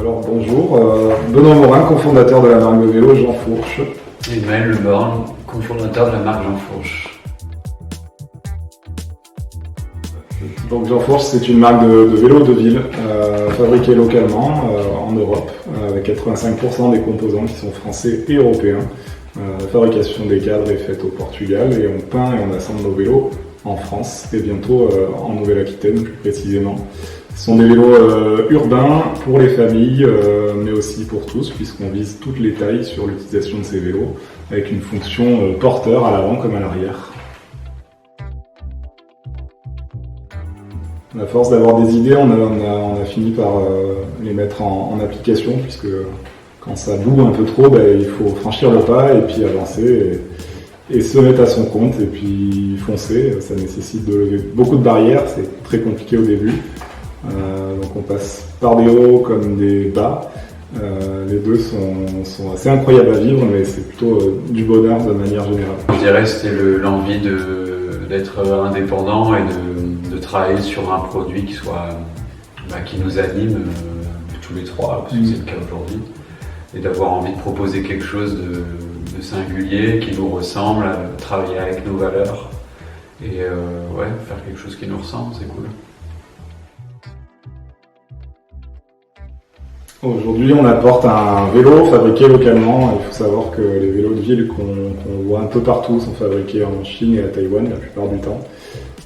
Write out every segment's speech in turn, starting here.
Alors bonjour, Benoît Morin, cofondateur de la marque de vélo Jean Fourche. Et Maël Le Borgne, cofondateur de la marque Jean Fourche. Donc Jean Fourche, c'est une marque de vélos de ville fabriquée localement en Europe, avec 85% des composants qui sont français et européens. La fabrication des cadres est faite au Portugal et on peint et on assemble nos vélos en France et bientôt en Nouvelle-Aquitaine plus précisément. Ce sont des vélos urbains pour les familles, mais aussi pour tous, puisqu'on vise toutes les tailles sur l'utilisation de ces vélos, avec une fonction porteur à l'avant comme à l'arrière. À force d'avoir des idées, on a fini par les mettre en application, puisque quand ça boue un peu trop, il faut franchir le pas et puis avancer et se mettre à son compte et puis foncer. Ça nécessite de lever beaucoup de barrières, c'est très compliqué au début. Donc on passe par des hauts comme des bas. Les deux sont assez incroyables à vivre, mais c'est plutôt du bonheur de manière générale. Je dirais que c'était l'envie d'être indépendant et de travailler sur un produit qui nous anime tous les trois, parce que c'est le cas aujourd'hui, et d'avoir envie de proposer quelque chose de singulier, qui nous ressemble, travailler avec nos valeurs, et faire quelque chose qui nous ressemble, c'est cool. Aujourd'hui, on apporte un vélo fabriqué localement. Il faut savoir que les vélos de ville qu'on voit un peu partout sont fabriqués en Chine et à Taïwan la plupart du temps.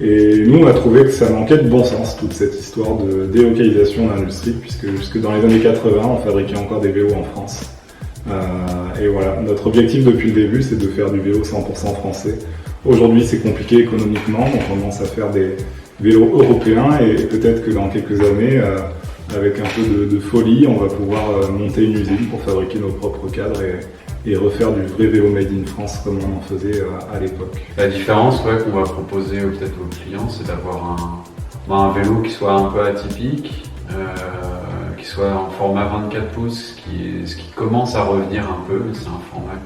Et nous, on a trouvé que ça manquait de bon sens, toute cette histoire de délocalisation de l'industrie, puisque jusque dans les années 80, on fabriquait encore des vélos en France. Et voilà, notre objectif depuis le début, c'est de faire du vélo 100% français. Aujourd'hui, c'est compliqué économiquement, donc on commence à faire des vélos européens et peut-être que dans quelques années, avec un peu de folie, on va pouvoir monter une usine pour fabriquer nos propres cadres et refaire du vrai vélo made in France comme on en faisait à l'époque. La différence qu'on va proposer peut-être aux clients, c'est d'avoir un vélo qui soit un peu atypique, qui soit en format 24 pouces, ce qui commence à revenir un peu. C'est un format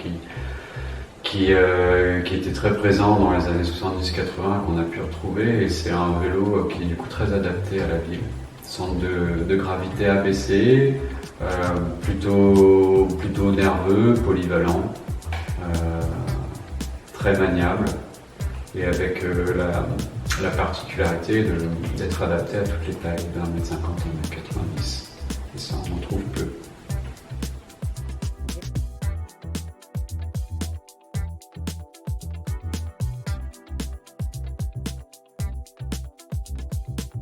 qui était très présent dans les années 70-80 qu'on a pu retrouver, et c'est un vélo qui est du coup très adapté à la ville. Centre de gravité abaissé, plutôt nerveux, polyvalent, très maniable, et avec la particularité d'être adapté à toutes les tailles, de 1m50 à 1m90.